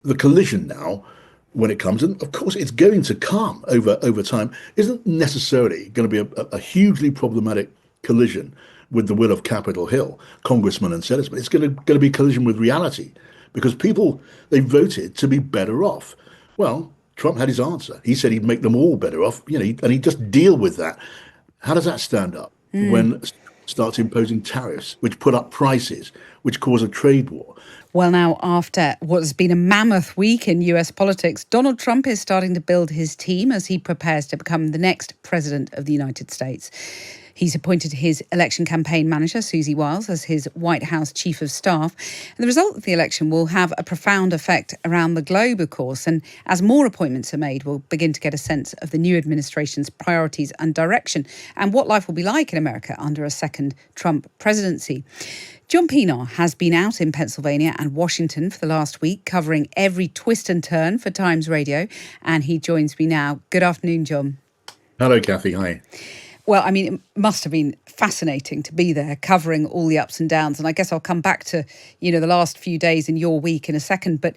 the collision now, when it comes, and of course it's going to come over time, isn't necessarily going to be a hugely problematic collision with the will of Capitol Hill, congressmen and senators. It's going to be collision with reality because people, they voted to be better off. Well, Trump had his answer. He said he'd make them all better off, and he'd just deal with that. How does that stand up when starts imposing tariffs, which put up prices, which cause a trade war? Well, now, after what has been a mammoth week in US politics, Donald Trump is starting to build his team as he prepares to become the next president of the United States. He's appointed his election campaign manager, Susie Wiles, as his White House chief of staff. And the result of the election will have a profound effect around the globe, of course. And as more appointments are made, we'll begin to get a sense of the new administration's priorities and direction and what life will be like in America under a second Trump presidency. John Pienaar has been out in Pennsylvania and Washington for the last week, covering every twist and turn for Times Radio. And he joins me now. Good afternoon, John. Hello, Kathy. Hi. Well, I mean, it must have been fascinating to be there covering all the ups and downs. And I guess I'll come back to, the last few days in your week in a second. But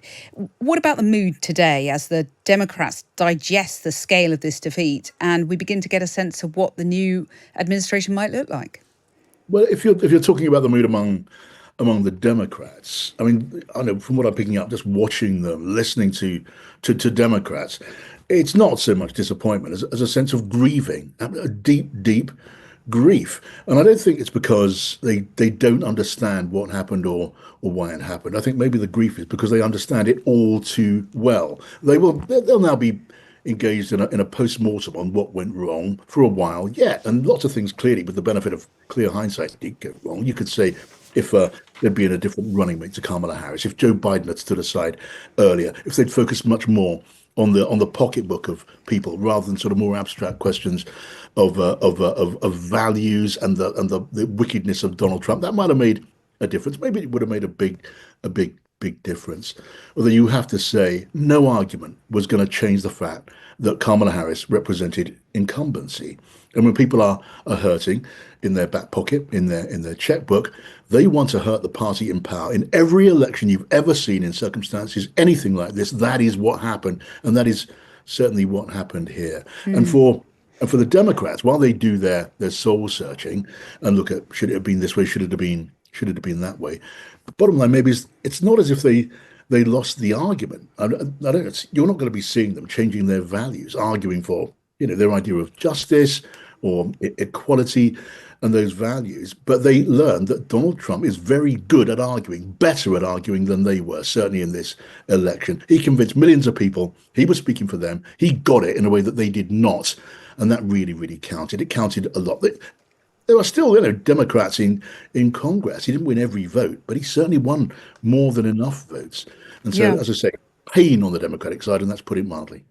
what about the mood today as the Democrats digest the scale of this defeat and we begin to get a sense of what the new administration might look like? Well, if you're talking about the mood among the Democrats, I mean, I know from what I'm picking up, just watching them, listening to Democrats, it's not so much disappointment as a sense of grieving, a deep grief. And I don't think it's because they don't understand what happened or why it happened. I think maybe the grief is because they understand it all too well. They'll now be engaged in a post-mortem on what went wrong for a while yet. And lots of things clearly, with the benefit of clear hindsight, did go wrong. You could say if they'd been a different running mate to Kamala Harris, if Joe Biden had stood aside earlier, if they'd focused much more on the pocketbook of people rather than sort of more abstract questions of values and the wickedness of Donald Trump, that might have made a difference. Maybe it would have made a big difference. Although you have to say, no argument was going to change the fact that Kamala Harris represented incumbency. And when people are hurting in their back pocket, in their checkbook, they want to hurt the party in power. In every election you've ever seen in circumstances, anything like this, that is what happened. And that is certainly what happened here. And for the Democrats, while they do their soul searching and look at, should it have been this way, should it have been that way, the bottom line maybe is it's not as if they lost the argument. I don't. You're not going to be seeing them changing their values, arguing for their idea of justice or equality and those values. But they learned that Donald Trump is very good at arguing, better at arguing than they were. Certainly in this election, he convinced millions of people he was speaking for them. He got it in a way that they did not, and that really counted. It counted a lot. There are still, Democrats in Congress. He didn't win every vote, but he certainly won more than enough votes. And so, as I say, pain on the Democratic side, and that's put it mildly.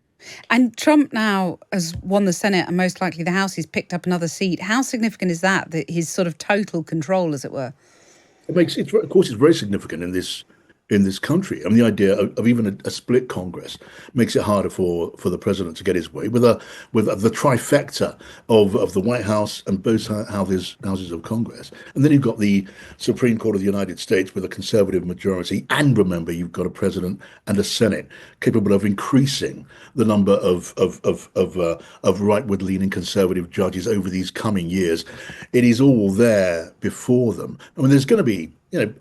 And Trump now has won the Senate and most likely the House. He's picked up another seat. How significant is that his sort of total control, as it were? Of course, it's very significant in this country. I mean, the idea of even a split Congress makes it harder for the president to get his way with the trifecta of the White House and both houses of Congress. And then you've got the Supreme Court of the United States with a conservative majority. And remember, you've got a president and a Senate capable of increasing the number of rightward-leaning conservative judges over these coming years. It is all there before them. I mean, there's going to be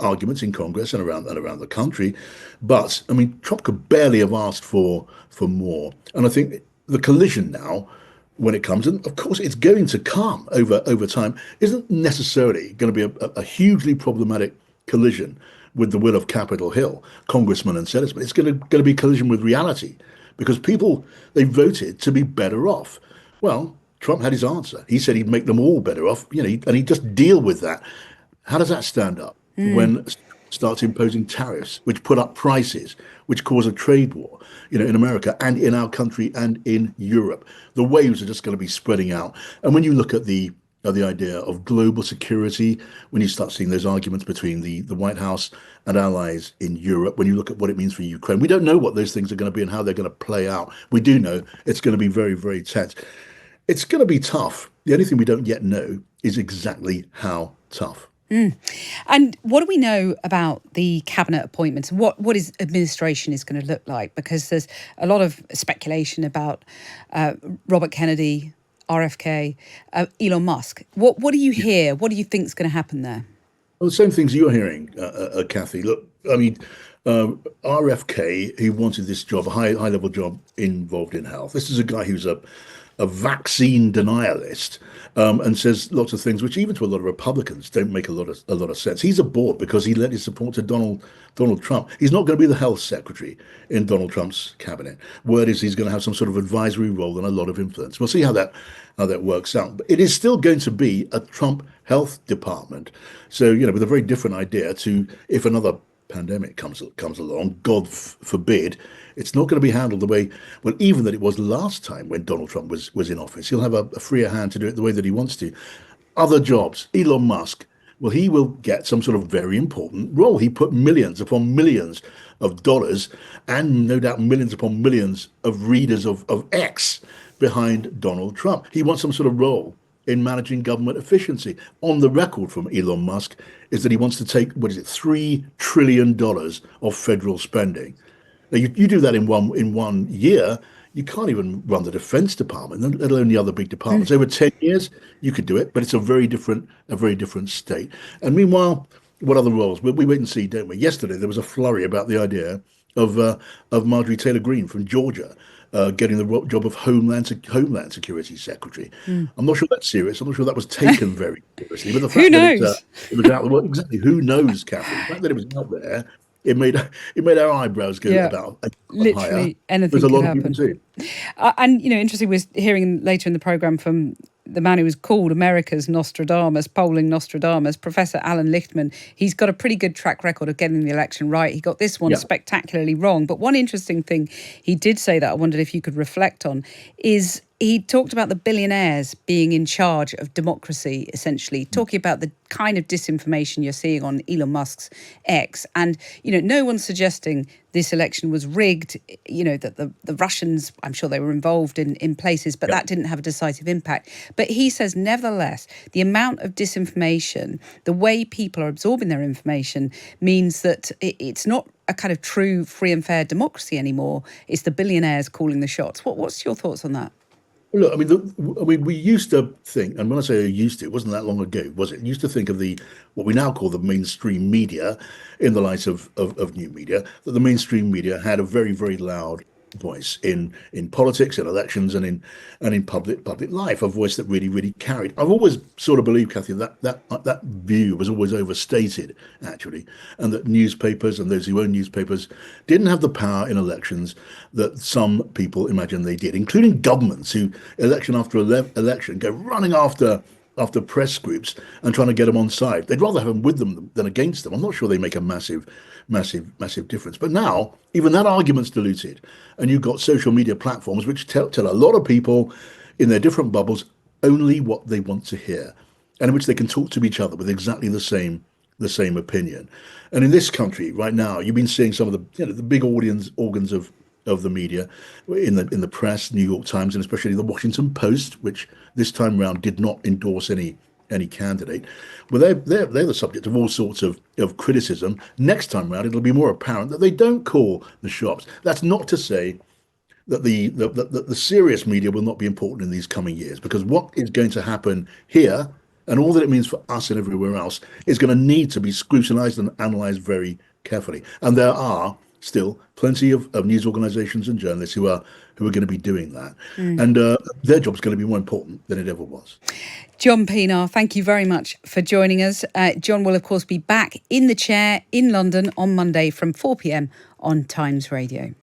arguments in Congress and around the country, but I mean, Trump could barely have asked for more. And I think the collision now, when it comes, and of course it's going to come over time, isn't necessarily going to be a hugely problematic collision with the will of Capitol Hill, congressmen and senators. But it's going to be a collision with reality because people, they voted to be better off. Well, Trump had his answer. He said he'd make them all better off, and he'd just deal with that. How does that stand up when starts imposing tariffs, which put up prices, which cause a trade war, in America and in our country and in Europe? The waves are just going to be spreading out. And when you look at the idea of global security, when you start seeing those arguments between the White House and allies in Europe, when you look at what it means for Ukraine, we don't know what those things are going to be and how they're going to play out. We do know it's going to be very tense. It's going to be tough. The only thing we don't yet know is exactly how tough. And what do we know about the cabinet appointments? What his administration is going to look like? Because there's a lot of speculation about Robert Kennedy, RFK, Elon Musk. What do you hear? What do you think is going to happen there? Well, the same things you're hearing, Kathy. Look, I mean, RFK, he wanted this job, a high level job involved in health. This is a guy who's a vaccine denialist, and says lots of things which, even to a lot of Republicans, don't make a lot of sense. He's aboard because he lent his support to Donald Trump. He's not going to be the health secretary in Donald Trump's cabinet. Word is he's going to have some sort of advisory role and a lot of influence. We'll see how that works out. But it is still going to be a Trump health department. So, with a very different idea to if another pandemic comes along, God forbid, it's not going to be handled the way, well, even that it was last time when Donald Trump was in office. He'll have a freer hand to do it the way that he wants to. Other jobs, Elon Musk, well, he will get some sort of very important role. He put millions upon millions of dollars and no doubt millions upon millions of readers of X behind Donald Trump. He wants some sort of role in managing government efficiency. On the record from Elon Musk is that he wants to take, what is it, $3 trillion of federal spending. Now, you do that in one year, you can't even run the Defense Department, let alone the other big departments. Over 10 years, you could do it, but it's a very different state. And meanwhile, what other roles? We wait and see, don't we? Yesterday, there was a flurry about the idea of Marjorie Taylor Greene from Georgia getting the job of Homeland Security Secretary. I'm not sure that's serious. I'm not sure that was taken very seriously. But the Who fact that knows? it was out, well, exactly, who knows, Catherine? The fact that it was out there, it made our eyebrows go Yeah, about a higher. literally There's anything a could lot of people happen. too. And, interesting, we're hearing later in the programme from the man who was called America's Nostradamus, polling Nostradamus, Professor Alan Lichtman. He's got a pretty good track record of getting the election right. He got this one Yeah. spectacularly wrong. But one interesting thing he did say that I wondered if you could reflect on is he talked about the billionaires being in charge of democracy, essentially, talking about the kind of disinformation you're seeing on Elon Musk's X. And, no one's suggesting this election was rigged, that the Russians, I'm sure they were involved in places, but Yeah. that didn't have a decisive impact. But he says, nevertheless, the amount of disinformation, the way people are absorbing their information means that it's not a kind of true free and fair democracy anymore. It's the billionaires calling the shots. What's your thoughts on that? Look, we used to think, and when I say used to, it wasn't that long ago, was it? Used to think of what we now call the mainstream media, in the light of new media, that the mainstream media had a very, very loud voice in politics, in elections, and in public life, a voice that really, really carried. I've always sort of believed, Kathy, that view was always overstated, actually, and that newspapers and those who own newspapers didn't have the power in elections that some people imagine they did, including governments who, election after election, go running after press groups and trying to get them on side. They'd rather have them with them than against them. I'm not sure they make a massive difference. But now, even that argument's diluted, and you've got social media platforms which tell a lot of people in their different bubbles only what they want to hear, and in which they can talk to each other with exactly the same opinion. And in this country right now, you've been seeing some of the big organs of the media in the press, New York Times, and especially the Washington Post, which this time round did not endorse any candidate. Well, they're the subject of all sorts of criticism. Next time round, it'll be more apparent that they don't call the shots. That's not to say that the serious media will not be important in these coming years, because what is going to happen here and all that it means for us and everywhere else is going to need to be scrutinized and analyzed very carefully. And there are still plenty of news organizations and journalists who are going to be doing that. And their job is going to be more important than it ever was. John Pienaar, thank you very much for joining us. John will, of course, be back in the chair in London on Monday from 4 p.m. on Times Radio.